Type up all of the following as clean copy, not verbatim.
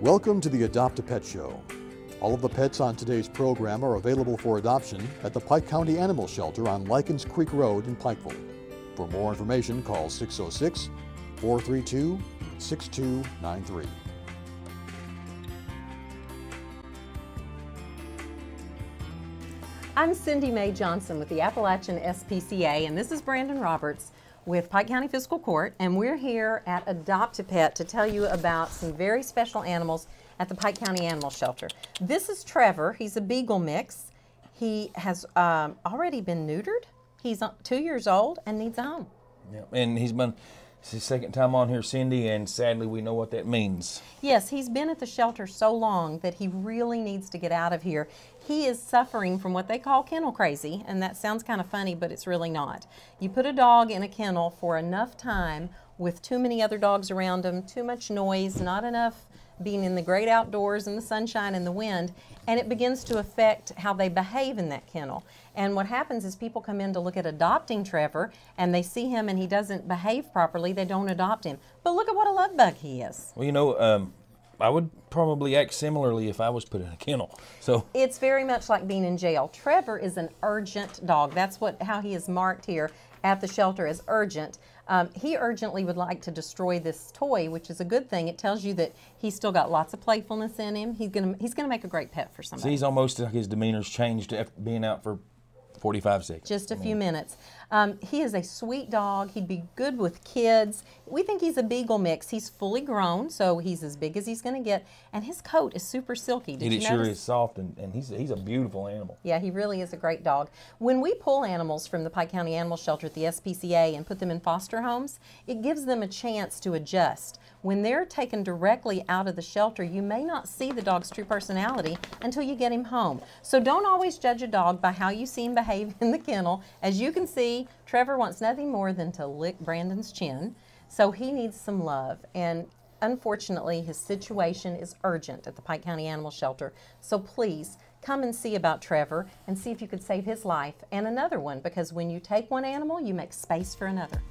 Welcome to the Adopt a Pet Show. All of the pets on today's program are available for adoption at the Pike County Animal Shelter on Likens Creek Road in Pikeville. For more information, call 606-432-6293. I'm Cindy Mae Johnson with the Appalachian SPCA, and this is Brandon Roberts with Pike County Fiscal Court, and we're here at Adopt a Pet to tell you about some very special animals at the Pike County Animal Shelter. This is Trevor. He's a Beagle mix. He has already been neutered. He's 2 years old and needs a home. Yeah, and it's his second time on here, Cindy, and sadly we know what that means. Yes, he's been at the shelter so long that he really needs to get out of here. He is suffering from what they call kennel crazy, and that sounds kind of funny, but it's really not. You put a dog in a kennel for enough time with too many other dogs around him, too much noise, not enough being in the great outdoors and the sunshine and the wind, and it begins to affect how they behave in that kennel. And what happens is people come in to look at adopting Trevor, and they see him and he doesn't behave properly, they don't adopt him. But look at what a love bug he is. Well, you know, I would probably act similarly if I was put in a kennel. So it's very much like being in jail. Trevor is an urgent dog. That's how he is marked here at the shelter as urgent. He urgently would like to destroy this toy, which is a good thing. It tells you that he's still got lots of playfulness in him. He's gonna make a great pet for somebody. See, he's almost like his demeanor's changed after being out for 45 seconds. Just a few minutes. He is a sweet dog. He'd be good with kids. We think he's a Beagle mix. He's fully grown, so he's as big as he's going to get. And his coat is super silky. Did you notice? It sure is soft, and he's a beautiful animal. Yeah, he really is a great dog. When we pull animals from the Pike County Animal Shelter at the SPCA and put them in foster homes, it gives them a chance to adjust. When they're taken directly out of the shelter, you may not see the dog's true personality until you get him home. So don't always judge a dog by how you see him behave in the kennel. As you can see, Trevor wants nothing more than to lick Brandon's chin, so he needs some love. And unfortunately, his situation is urgent at the Pike County Animal Shelter. So please come and see about Trevor and see if you could save his life and another one, because when you take one animal, you make space for another.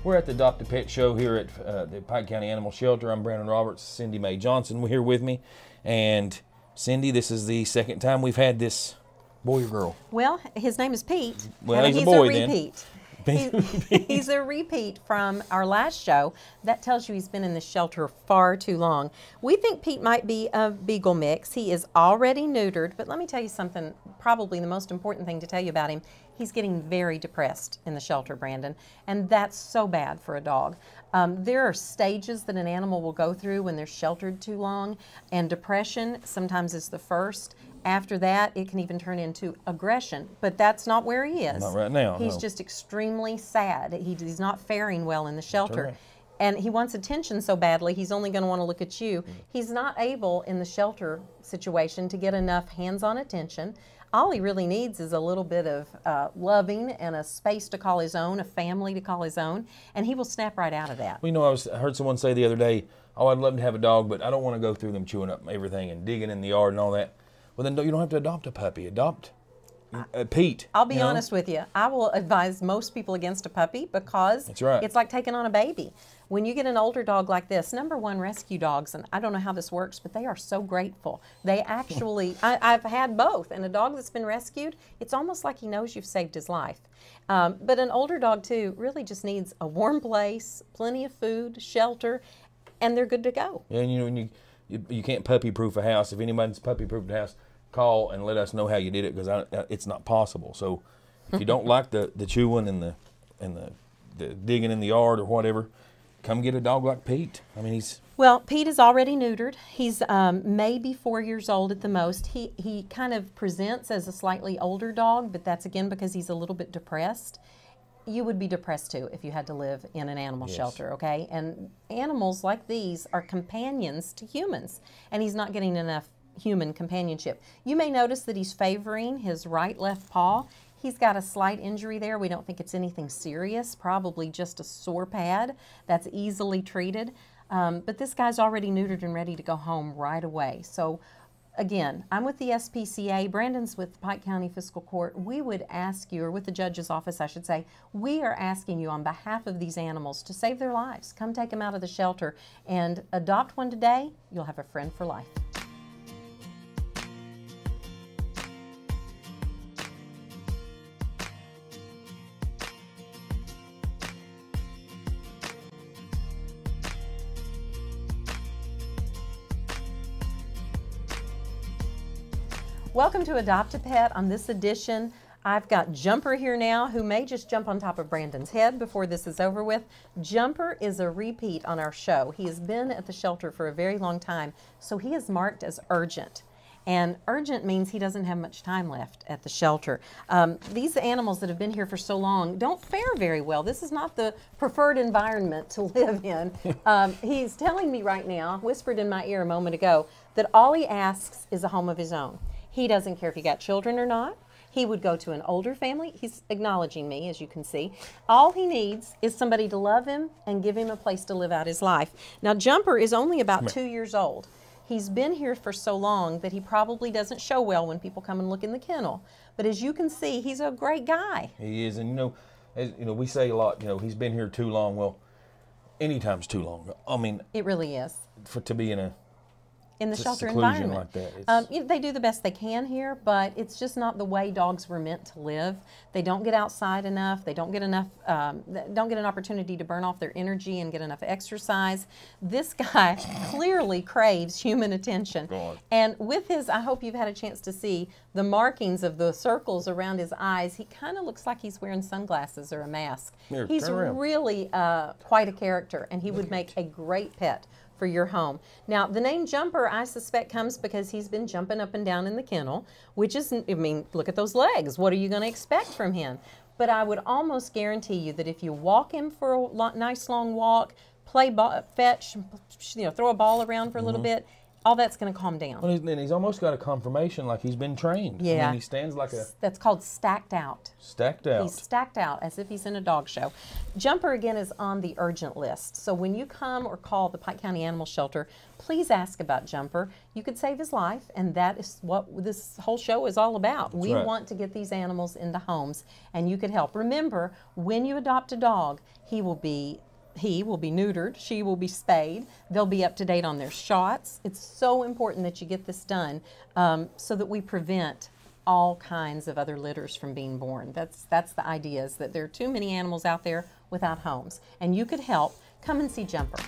We're at the Adopt a Pet Show here at the Pike County Animal Shelter. I'm Brandon Roberts, Cindy Mae Johnson. We're here with me. And Cindy, this is the second time we've had this boy or girl. Well, his name is Pete. Well, and he's a boy a repeat. He's a repeat from our last show. That tells you he's been in the shelter far too long. We think Pete might be a Beagle mix. He is already neutered, but let me tell you something, probably the most important thing to tell you about him. He's getting very depressed in the shelter, Brandon, and that's so bad for a dog. There are stages that an animal will go through when they're sheltered too long, and depression sometimes is the first. After that, it can even turn into aggression, but that's not where he is. Not right now. He's no. just extremely sad. He's not faring well in the shelter. Right. And he wants attention so badly, he's only going to want to look at you. He's not able in the shelter situation to get enough hands-on attention. All he really needs is a little bit of loving and a space to call his own, a family to call his own, and he will snap right out of that. Well, you know, I heard someone say the other day, oh, I'd love to have a dog, but I don't want to go through them chewing up everything and digging in the yard and all that. Well, then you don't have to adopt a puppy. Adopt Pete. I'll be honest with you. I will advise most people against a puppy because That's right. It's like taking on a baby. When you get an older dog like this, #1 rescue dogs, and I don't know how this works, but they are so grateful. They actually, I've had both, and a dog that's been rescued, it's almost like he knows you've saved his life. But an older dog too really just needs a warm place, plenty of food, shelter, and they're good to go. Yeah, and you know, when you can't puppy-proof a house. If anybody's puppy-proofed a house, call and let us know how you did it, because it's not possible. So if you don't like the chewing and the digging in the yard or whatever, come get a dog like Pete. I mean, Well, Pete is already neutered. He's maybe 4 years old at the most. He kind of presents as a slightly older dog, but that's again because he's a little bit depressed. You would be depressed too if you had to live in an animal shelter, okay? And animals like these are companions to humans, and he's not getting enough human companionship. You may notice that he's favoring his right-left paw. He's got a slight injury there. We don't think it's anything serious, probably just a sore pad that's easily treated. But this guy's already neutered and ready to go home right away. So again, I'm with the SPCA, Brandon's with Pike County Fiscal Court. We would ask you, or with the judge's office I should say, we are asking you on behalf of these animals to save their lives. Come take them out of the shelter and adopt one today. You'll have a friend for life. Welcome to Adopt a Pet. On this edition, I've got Jumper here now, who may just jump on top of Brandon's head before this is over with. Jumper is a repeat on our show. He has been at the shelter for a very long time, so he is marked as urgent. And urgent means he doesn't have much time left at the shelter. These animals that have been here for so long don't fare very well. This is not the preferred environment to live in. He's telling me right now, whispered in my ear a moment ago, that all he asks is a home of his own. He doesn't care if you got children or not. He would go to an older family. He's acknowledging me, as you can see. All he needs is somebody to love him and give him a place to live out his life. Now, Jumper is only about 2 years old. He's been here for so long that he probably doesn't show well when people come and look in the kennel. But as you can see, he's a great guy. He is, and we say a lot, he's been here too long. Well, anytime's too long. I mean, it really is. To be in the shelter seclusion environment. Like that. They do the best they can here, but it's just not the way dogs were meant to live. They don't get outside enough. They don't get enough. Don't get an opportunity to burn off their energy and get enough exercise. This guy clearly craves human attention. And with his, I hope you've had a chance to see the markings of the circles around his eyes. He kind of looks like he's wearing sunglasses or a mask. He's really quite a character, and he would make a great pet for your home. Now, the name Jumper, I suspect, comes because he's been jumping up and down in the kennel, which is, I mean, look at those legs. What are you going to expect from him? But I would almost guarantee you that if you walk him for a nice long walk, play fetch, throw a ball around for a little bit, all that's going to calm down. Well, and he's almost got a conformation like he's been trained. Yeah. I mean, he stands like a... That's called stacked out. Stacked out. He's stacked out as if he's in a dog show. Jumper, again, is on the urgent list. So when you come or call the Pike County Animal Shelter, please ask about Jumper. You could save his life, and that is what this whole show is all about. We want to get these animals into homes, and you could help. Remember, when you adopt a dog, he will be neutered, she will be spayed, they'll be up to date on their shots. It's so important that you get this done so that we prevent all kinds of other litters from being born. That's the idea, is that there are too many animals out there without homes. And you could help. Come and see Jumper.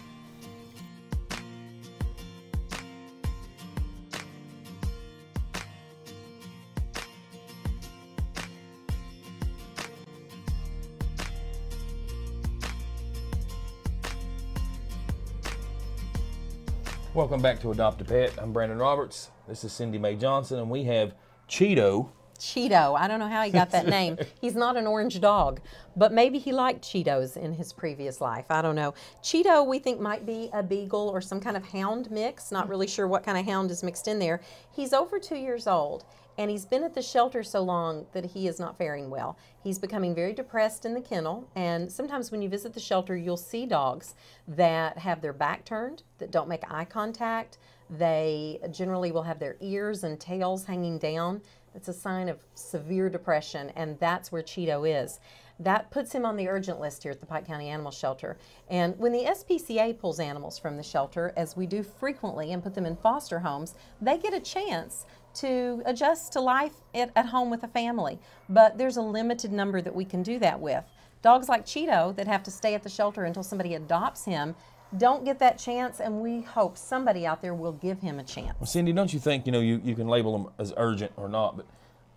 Welcome back to Adopt a Pet. I'm Brandon Roberts. This is Cindy Mae Johnson, and we have Cheeto. Cheeto. I don't know how he got that name. He's not an orange dog, but maybe he liked Cheetos in his previous life. I don't know. Cheeto, we think, might be a beagle or some kind of hound mix. Not really sure what kind of hound is mixed in there. He's over 2 years old, and he's been at the shelter so long that he is not faring well. He's becoming very depressed in the kennel, and sometimes when you visit the shelter, you'll see dogs that have their back turned, that don't make eye contact. They generally will have their ears and tails hanging down. It's a sign of severe depression, and that's where Cheeto is. That puts him on the urgent list here at the Pike County Animal Shelter. And when the SPCA pulls animals from the shelter, as we do frequently, and put them in foster homes, they get a chance to adjust to life at home with a family. But there's a limited number that we can do that with. Dogs like Cheeto that have to stay at the shelter until somebody adopts him don't get that chance, and we hope somebody out there will give him a chance. Well, Cindy, don't you think, you can label them as urgent or not, but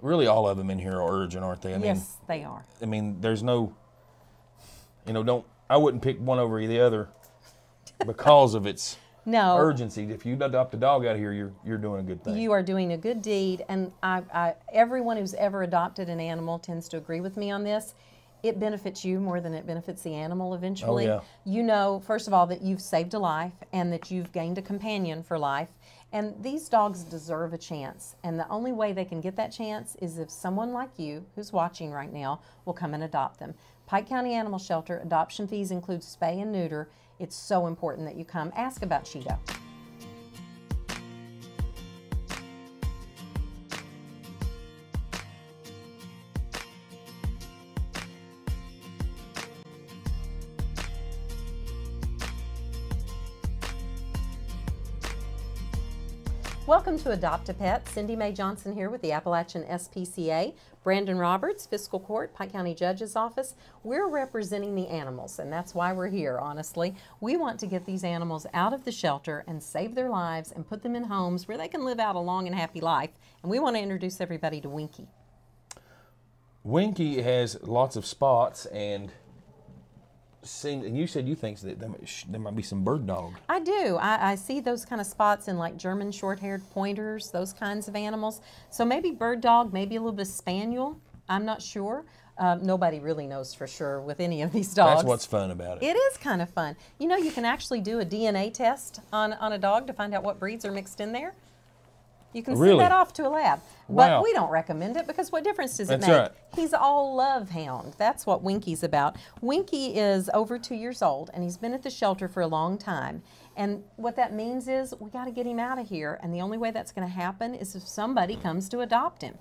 really all of them in here are urgent, aren't they? Yes, they are. I mean, there's no, I wouldn't pick one over the other because of its urgency. If you adopt a dog out here, you're doing a good thing. You are doing a good deed, and everyone who's ever adopted an animal tends to agree with me on this. it benefits you more than it benefits the animal eventually. Oh, yeah. You know, first of all, that you've saved a life and that you've gained a companion for life. And these dogs deserve a chance. And the only way they can get that chance is if someone like you, who's watching right now, will come and adopt them. Pike County Animal Shelter, adoption fees include spay and neuter. It's so important that you come. Ask about Cheeto. Welcome to Adopt a Pet. Cindy Mae Johnson here with the Appalachian SPCA. Brandon Roberts, Fiscal Court, Pike County Judge's Office. We're representing the animals, and that's why we're here, honestly. We want to get these animals out of the shelter and save their lives and put them in homes where they can live out a long and happy life. And we want to introduce everybody to Winky. Winky has lots of spots, and you said you think that there might be some bird dog. I do. I see those kind of spots in like German short-haired pointers, those kinds of animals. So maybe bird dog, maybe a little bit of spaniel. I'm not sure. Nobody really knows for sure with any of these dogs. That's what's fun about it. It is kind of fun. You know, you can actually do a DNA test on a dog to find out what breeds are mixed in there. You can send that off to a lab. Wow. But we don't recommend it because what difference does it make? Right. He's all love hound. That's what Winky's about. Winky is over 2 years old, and he's been at the shelter for a long time. And what that means is we got to get him out of here, and the only way that's going to happen is if somebody comes to adopt him.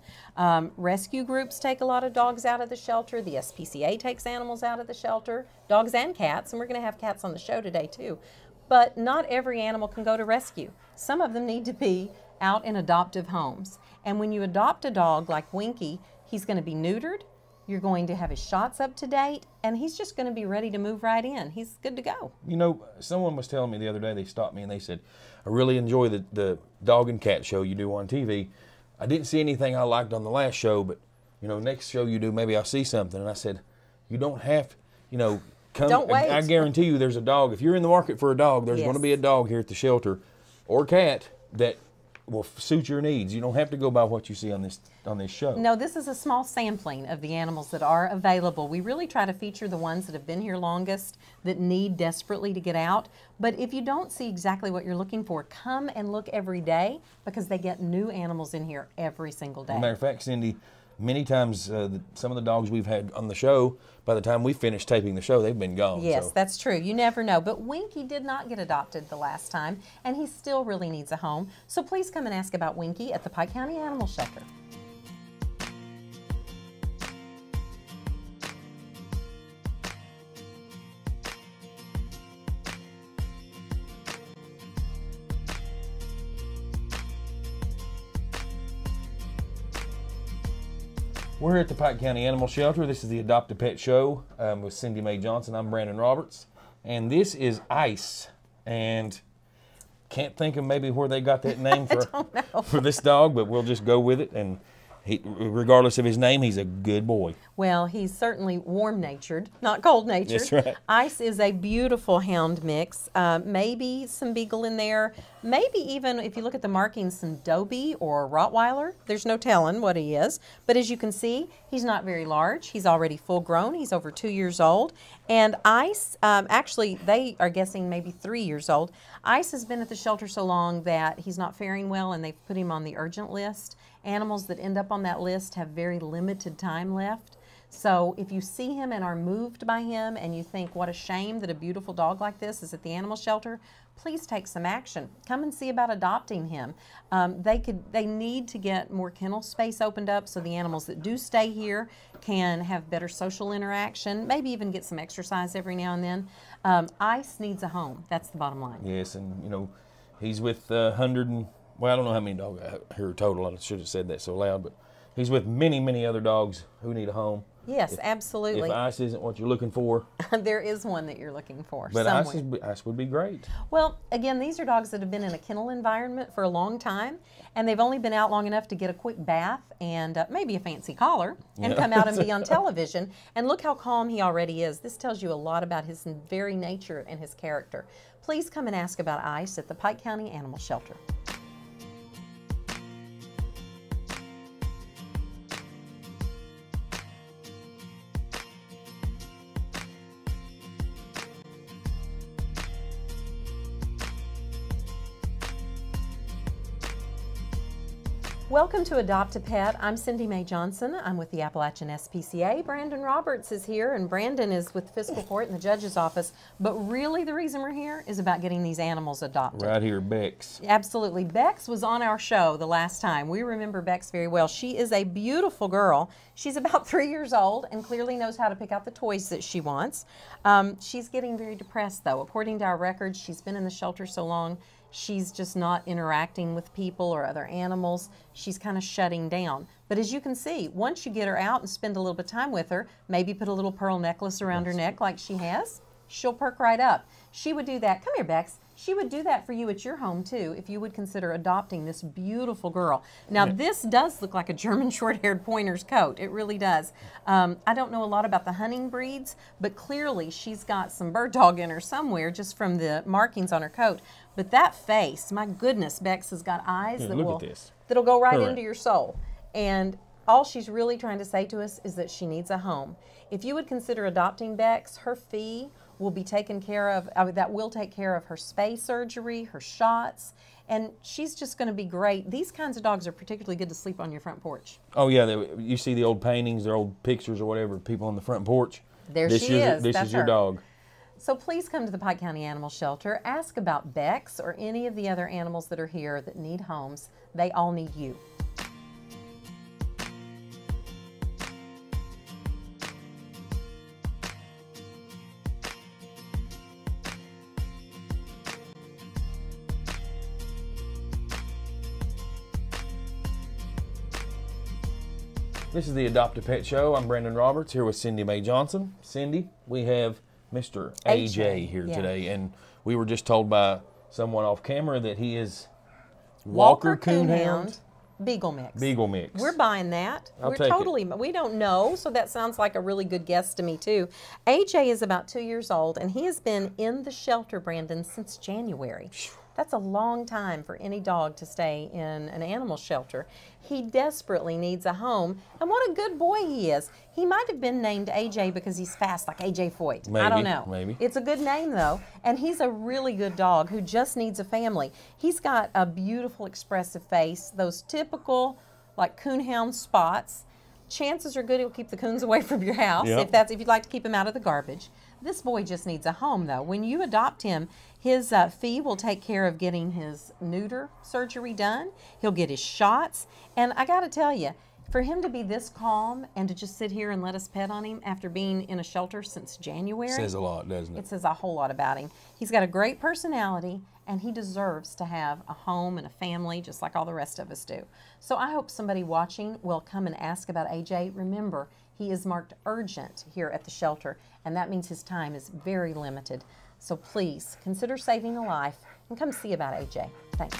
Rescue groups take a lot of dogs out of the shelter. The SPCA takes animals out of the shelter, dogs and cats, and we're going to have cats on the show today too. But not every animal can go to rescue. Some of them need to be out in adoptive homes. And when you adopt a dog like Winky, he's going to be neutered, you're going to have his shots up to date, and he's just going to be ready to move right in. He's good to go. You know, someone was telling me the other day, they stopped me and they said, I really enjoy the dog and cat show you do on TV. I didn't see anything I liked on the last show, but, you know, next show you do, maybe I'll see something. And I said, you don't have, you know, come. Don't wait. I guarantee you there's a dog. If you're in the market for a dog, there's going to be a dog here at the shelter or cat that will suit your needs. You don't have to go by what you see on this show. No, this is a small sampling of the animals that are available. We really try to feature the ones that have been here longest, that need desperately to get out. But if you don't see exactly what you're looking for, come and look every day because they get new animals in here every single day. As a matter of fact, Cindy, many times some of the dogs we've had on the show, by the time we finish taping the show, they've been gone. Yes, so. that's true. You never know. But Winky did not get adopted the last time, and he still really needs a home. So please come and ask about Winky at the Pike County Animal Shelter. We're here at the Pike County Animal Shelter. This is the Adopt a Pet Show with Cindy Mae Johnson. I'm Brandon Roberts. And this is Ice. And can't think of maybe where they got that name for this dog, but we'll just go with it. And regardless of his name, he's a good boy. Well, he's certainly warm-natured, not cold-natured. That's right. Ice is a beautiful hound mix. Maybe some Beagle in there. Maybe even, if you look at the markings, some Dobie or Rottweiler. There's no telling what he is. But as you can see, he's not very large. He's already full-grown. He's over 2 years old. And Ice, actually, they are guessing maybe 3 years old. Ice has been at the shelter so long that he's not faring well, and they've put him on the urgent list. Animals that end up on that list have very limited time left. So if you see him and are moved by him and you think, what a shame that a beautiful dog like this is at the animal shelter, please take some action. Come and see about adopting him. They need to get more kennel space opened up so the animals that do stay here can have better social interaction, maybe even get some exercise every now and then. Ice needs a home. That's the bottom line. Yes, and you know, he's with 100 and, well, I don't know how many dogs here total. I should have said that so loud, but he's with many, many other dogs who need a home. Yes, absolutely. If Ice isn't what you're looking for. There is one that you're looking for. But somewhere. Ice would be great. Well, again, these are dogs that have been in a kennel environment for a long time, and they've only been out long enough to get a quick bath and maybe a fancy collar and come out and be on television. And look how calm he already is. This tells you a lot about his very nature and his character. Please come and ask about Ice at the Pike County Animal Shelter. Welcome to Adopt a Pet. I'm Cindy Mae Johnson. I'm with the Appalachian SPCA. Brandon Roberts is here, and Brandon is with Fiscal Court in the Judge's Office. But really the reason we're here is about getting these animals adopted. Right here, Bex. Absolutely. Bex was on our show the last time. We remember Bex very well. She is a beautiful girl. She's about 3 years old and clearly knows how to pick out the toys that she wants. She's getting very depressed, though. According to our records, she's been in the shelter so long, she's just not interacting with people or other animals. She's kind of shutting down. But as you can see, once you get her out and spend a little bit of time with her, maybe put a little pearl necklace around her neck like she has, she'll perk right up. She would do that. Come here, Bex. She would do that for you at your home, too, if you would consider adopting this beautiful girl. Now, this does look like a German short-haired pointer's coat. It really does. I don't know a lot about the hunting breeds, but clearly she's got some bird dog in her somewhere just from the markings on her coat. But that face, my goodness, Bex has got eyes that'll go right into your soul. And all she's really trying to say to us is that she needs a home. If you would consider adopting Bex, her fee will be taken care of. That will take care of her spay surgery, her shots, and she's just going to be great. These kinds of dogs are particularly good to sleep on your front porch. Oh yeah, you see the old paintings, their old pictures or whatever, people on the front porch. There she is. This is your dog. So please come to the Pike County Animal Shelter. Ask about Bex or any of the other animals that are here that need homes. They all need you. This is the Adopt a Pet Show. I'm Brandon Roberts here with Cindy Mae Johnson. Cindy, we have Mr. AJ here today, and we were just told by someone off camera that he is Walker Coonhound Beagle Mix. Beagle Mix. We're buying that. We don't know, so that sounds like a really good guess to me too. AJ is about 2 years old, and he has been in the shelter, Brandon, since January. That's a long time for any dog to stay in an animal shelter. He desperately needs a home, and what a good boy he is. He might have been named AJ because he's fast, like AJ Foyt. Maybe, I don't know. Maybe. It's a good name, though, and he's a really good dog who just needs a family. He's got a beautiful, expressive face, those typical, like, coonhound spots. Chances are good he'll keep the coons away from your house if you'd like to keep him out of the garbage. This boy just needs a home, though. When you adopt him, his fee will take care of getting his neuter surgery done. He'll get his shots. And I got to tell you, for him to be this calm and to just sit here and let us pet on him after being in a shelter since January. Says a lot, doesn't it? It says a whole lot about him. He's got a great personality, and he deserves to have a home and a family just like all the rest of us do. So I hope somebody watching will come and ask about AJ. Remember, he is marked urgent here at the shelter, and that means his time is very limited. So please consider saving a life and come see about AJ. Thanks.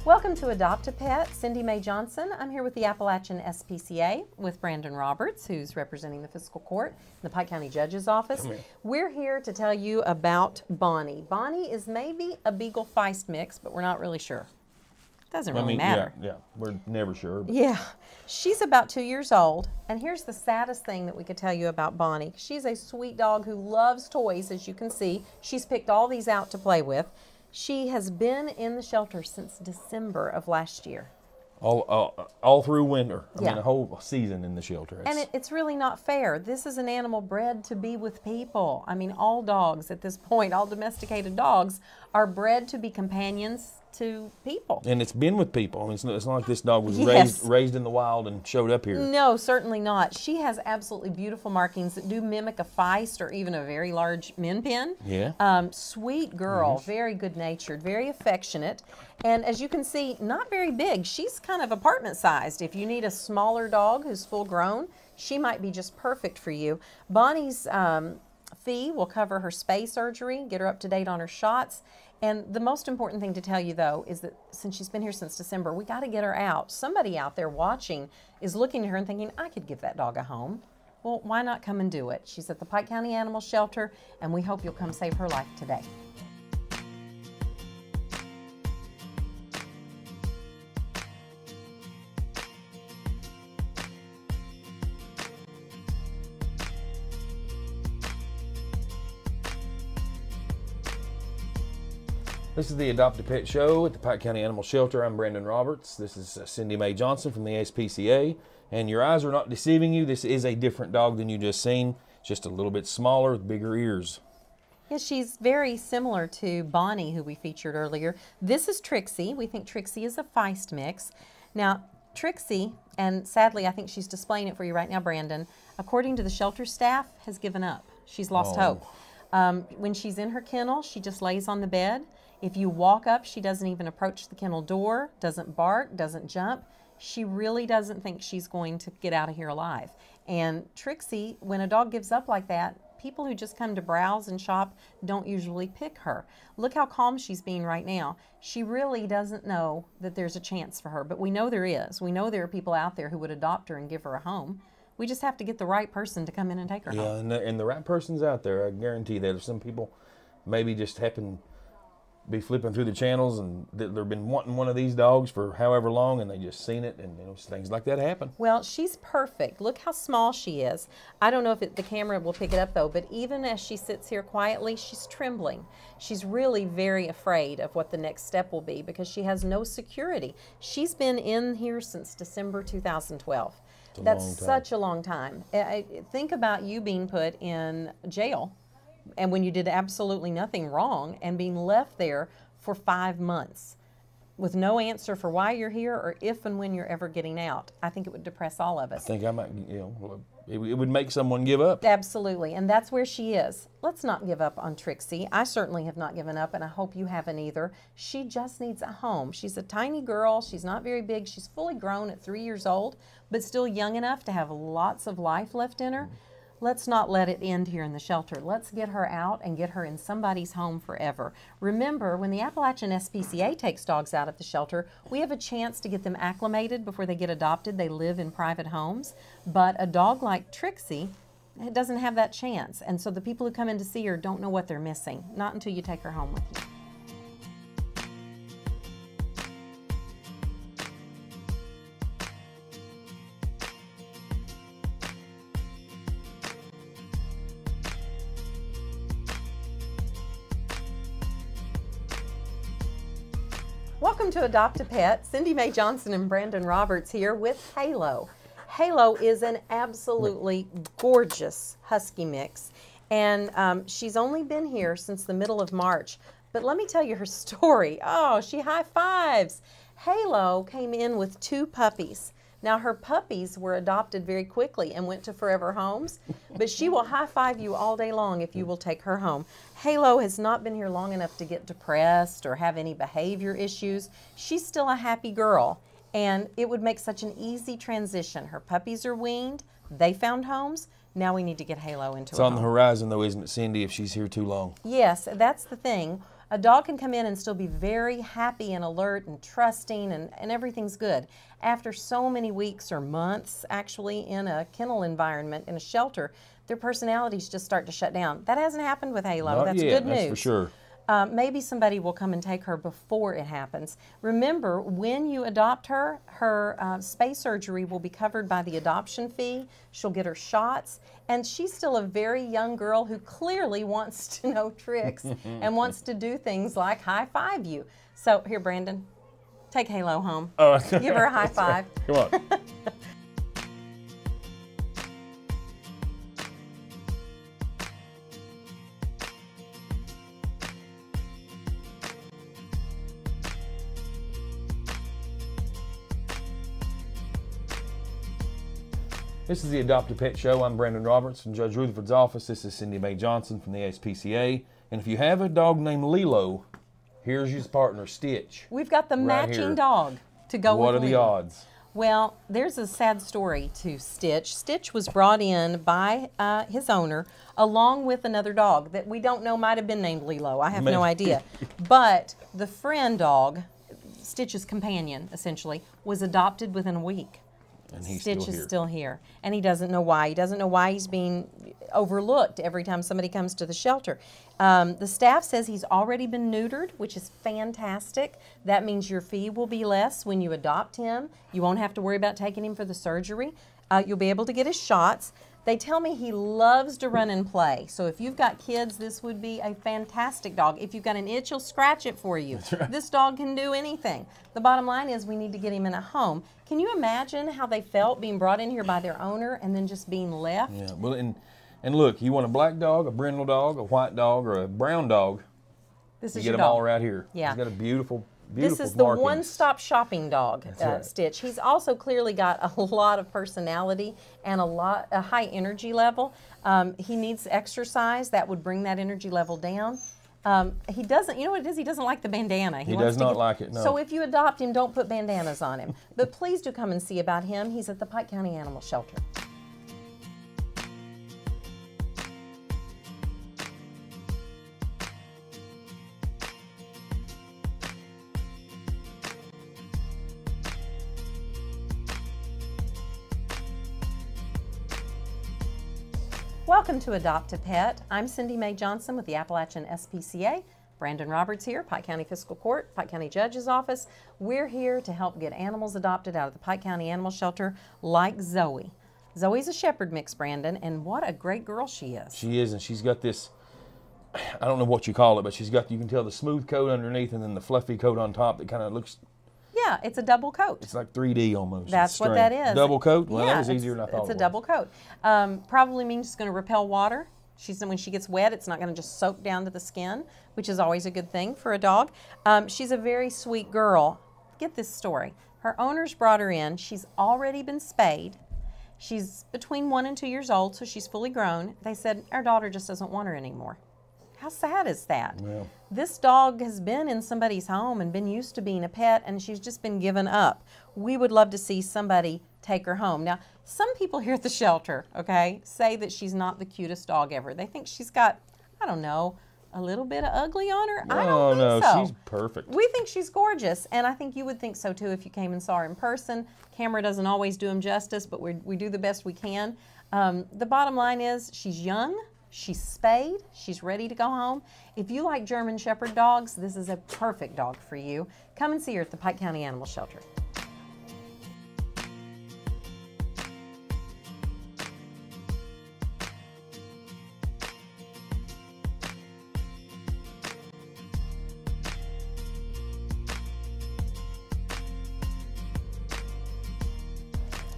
Welcome to Adopt a Pet. Cindy Mae Johnson. I'm here with the Appalachian SPCA with Brandon Roberts, who's representing the Fiscal Court in the Pike County Judge's Office. We're here to tell you about Bonnie. Bonnie is maybe a Beagle Feist mix, but we're not really sure. Doesn't really matter. Yeah, we're never sure. Yeah, she's about 2 years old, and here's the saddest thing that we could tell you about Bonnie. She's a sweet dog who loves toys, as you can see. She's picked all these out to play with. She has been in the shelter since December of last year. All through winter. I mean, a whole season in the shelter. And it's really not fair. This is an animal bred to be with people. I mean, all dogs at this point, all domesticated dogs, are bred to be companions to people. And it's been with people. I mean, it's not like this dog was raised in the wild and showed up here. No, certainly not. She has absolutely beautiful markings that do mimic a Feist or even a very large Min Pin. Yeah. Sweet girl, very good-natured, very affectionate. And as you can see, not very big. She's kind of apartment-sized. If you need a smaller dog who's full-grown, she might be just perfect for you. Bonnie's fee will cover her spay surgery, get her up to date on her shots. And the most important thing to tell you, though, is that since she's been here since December, we got to get her out. Somebody out there watching is looking at her and thinking, I could give that dog a home. Well, why not come and do it? She's at the Pike County Animal Shelter, and we hope you'll come save her life today. This is the Adopt a Pet Show at the Pike County Animal Shelter. I'm Brandon Roberts. This is Cindy Mae Johnson from the ASPCA. And your eyes are not deceiving you. This is a different dog than you just seen. Just a little bit smaller with bigger ears. Yeah, she's very similar to Bonnie, who we featured earlier. This is Trixie. We think Trixie is a Feist mix. Now, Trixie, and sadly I think she's displaying it for you right now, Brandon, according to the shelter staff, has given up. She's lost hope. When she's in her kennel, she just lays on the bed. If you walk up, she doesn't even approach the kennel door, doesn't bark, doesn't jump. She really doesn't think she's going to get out of here alive. And Trixie, when a dog gives up like that, people who just come to browse and shop don't usually pick her. Look how calm she's being right now. She really doesn't know that there's a chance for her, but we know there is. We know there are people out there who would adopt her and give her a home. We just have to get the right person to come in and take her home. Yeah, and the right person's out there. I guarantee that. If some people maybe just happen be flipping through the channels and they've been wanting one of these dogs for however long, and they just seen it, and things like that happen. Well, she's perfect. Look how small she is. I don't know if the camera will pick it up though, but even as she sits here quietly, she's trembling. She's really very afraid of what the next step will be because she has no security. She's been in here since December 2012. That's such a long time. Think about you being put in jail and when you did absolutely nothing wrong and being left there for 5 months with no answer for why you're here or if and when you're ever getting out. I think it would depress all of us. I think I might, it would make someone give up. Absolutely, and that's where she is. Let's not give up on Trixie. I certainly have not given up, and I hope you haven't either. She just needs a home. She's a tiny girl. She's not very big. She's fully grown at 3 years old, but still young enough to have lots of life left in her. Let's not let it end here in the shelter. Let's get her out and get her in somebody's home forever. Remember, when the Appalachian SPCA takes dogs out of the shelter, we have a chance to get them acclimated before they get adopted. They live in private homes. But a dog like Trixie doesn't have that chance. And so the people who come in to see her don't know what they're missing. Not until you take her home with you. Welcome to Adopt a Pet. Cindy Mae Johnson and Brandon Roberts here with Halo. Halo is an absolutely gorgeous husky mix, and she's only been here since the middle of March. But let me tell you her story. Oh, she high fives. Halo came in with 2 puppies. Now, her puppies were adopted very quickly and went to forever homes, but she will high-five you all day long if you will take her home. Halo has not been here long enough to get depressed or have any behavior issues. She's still a happy girl, and it would make such an easy transition. Her puppies are weaned. They found homes. Now we need to get Halo into It's a on home. the horizon, though, isn't it, Cindy, if she's here too long? Yes, that's the thing. A dog can come in and still be very happy and alert and trusting and everything's good. After so many weeks or months actually in a kennel environment, in a shelter, their personalities just start to shut down. That hasn't happened with Halo. Not That's yet, good news. that's for sure. Maybe somebody will come and take her before it happens. Remember, when you adopt her, her spay surgery will be covered by the adoption fee. She'll get her shots, and she's still a very young girl who clearly wants to know tricks and wants to do things like high-five you. So here, Brandon, take Halo home. Oh. Give her a high five. Come on. This is the Adopt a Pet Show. I'm Brandon Roberts from Judge Rutherford's office. This is Cindy Mae Johnson from the ASPCA. And if you have a dog named Lilo, here's his partner, Stitch. We've got the Right matching here. dog to go with What are the Lilo. odds? Well, there's a sad story to Stitch. Stitch was brought in by his owner along with another dog that we don't know might have been named Lilo. I have no Maybe. idea. But the friend dog, Stitch's companion essentially, was adopted within a week. And he's Stitch still is here. still here, and he doesn't know why. He doesn't know why he's being overlooked every time somebody comes to the shelter. The staff says he's already been neutered, which is fantastic. That means your fee will be less when you adopt him. You won't have to worry about taking him for the surgery. You'll be able to get his shots. They tell me he loves to run and play. So if you've got kids, this would be a fantastic dog. If you've got an itch, he'll scratch it for you. That's right. This dog can do anything. The bottom line is we need to get him in a home. Can you imagine how they felt being brought in here by their owner and then just being left? Yeah, well, and look, you want a black dog, a brindle dog, a white dog, or a brown dog, this is you your get them dog. all right here. Yeah. He's got a beautiful This is the markings. one-stop shopping dog, right. Stitch. He's also clearly got a lot of personality and a high energy level. He needs exercise that would bring that energy level down. He doesn't, you know what it is? He doesn't like the bandana. He does not like it, no. So if you adopt him, don't put bandanas on him. But please do come and see about him. He's at the Pike County Animal Shelter. Welcome to Adopt a Pet. I'm Cindy Mae Johnson with the Appalachian SPCA. Brandon Roberts here, Pike County Fiscal Court, Pike County Judge's Office. We're here to help get animals adopted out of the Pike County Animal Shelter like Zoe. Zoe's a shepherd mix, Brandon, and what a great girl she is. She is, and she's got this, I don't know what you call it, but she's got, you can tell the smooth coat underneath and then the fluffy coat on top that kind of looks. Yeah, it's a double coat. It's like 3D almost. That's what that is. Double coat? Well, yeah, that was easier than I thought it was. It's a double coat. Probably means it's going to repel water. When she gets wet, it's not going to just soak down to the skin, which is always a good thing for a dog. She's a very sweet girl. Get this story. Her owners brought her in. She's already been spayed. She's between 1 and 2 years old, so she's fully grown. They said, our daughter just doesn't want her anymore. How sad is that? Yeah. This dog has been in somebody's home and been used to being a pet, and she's just been given up. We would love to see somebody take her home. Now, some people here at the shelter, okay, say that she's not the cutest dog ever. They think she's got, I don't know, a little bit of ugly on her. I don't think so. She's perfect. We think she's gorgeous, and I think you would think so too if you came and saw her in person. Camera doesn't always do them justice, but we do the best we can. The bottom line is she's young. She's spayed. She's ready to go home. If you like German Shepherd dogs, this is a perfect dog for you. Come and see her at the Pike County Animal Shelter.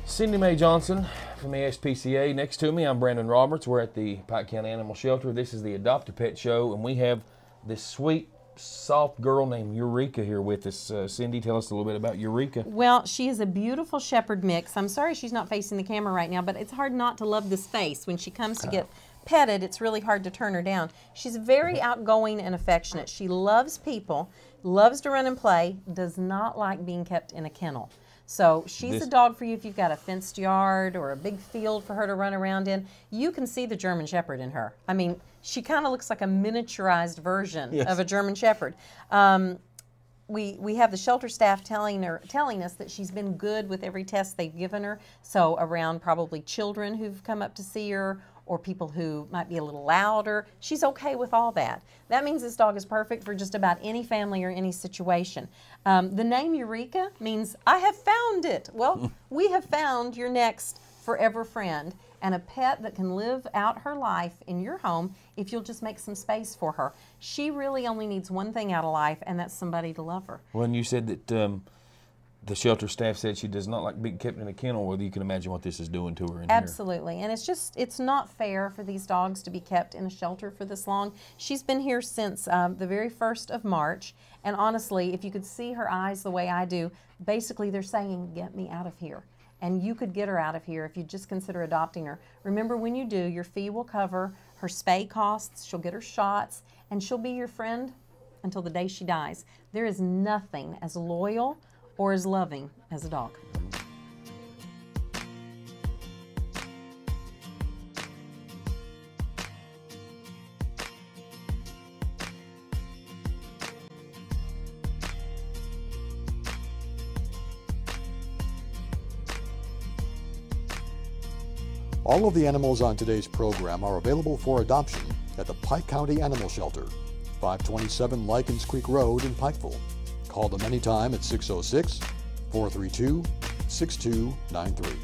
Cindy Mae Johnson from the SPCA. Next to me, I'm Brandon Roberts. We're at the Pike County Animal Shelter. This is the Adopt a Pet show, and we have this sweet, soft girl named Eureka here with us. Cindy, tell us a little bit about Eureka. Well, she is a beautiful shepherd mix. I'm sorry she's not facing the camera right now, but it's hard not to love this face. When she comes to get petted, it's really hard to turn her down. She's very outgoing and affectionate. She loves people, loves to run and play, does not like being kept in a kennel. So she's a dog for you if you've got a fenced yard or a big field for her to run around in. You can see the German Shepherd in her. I mean, she kind of looks like a miniaturized version of a German Shepherd. We have the shelter staff telling us that she's been good with every test they've given her. So around probably children who've come up to see her or people who might be a little louder, she's okay with all that. That means this dog is perfect for just about any family or any situation. The name Eureka means I have found it. Well, we have found your next forever friend and a pet that can live out her life in your home if you'll just make some space for her. She really only needs one thing out of life, and that's somebody to love her. Well, and you said that the shelter staff said she does not like being kept in a kennel. Well, you can imagine what this is doing to her in Absolutely. Here. And it's not fair for these dogs to be kept in a shelter for this long. She's been here since the very 1st of March. And honestly, if you could see her eyes the way I do, basically they're saying, get me out of here. And you could get her out of here if you just consider adopting her. Remember, when you do, your fee will cover her spay costs, she'll get her shots, and she'll be your friend until the day she dies. There is nothing as loyal or as loving as a dog. All of the animals on today's program are available for adoption at the Pike County Animal Shelter, 527 Likens Creek Road in Pikeville. Call them anytime at 606-432-6293.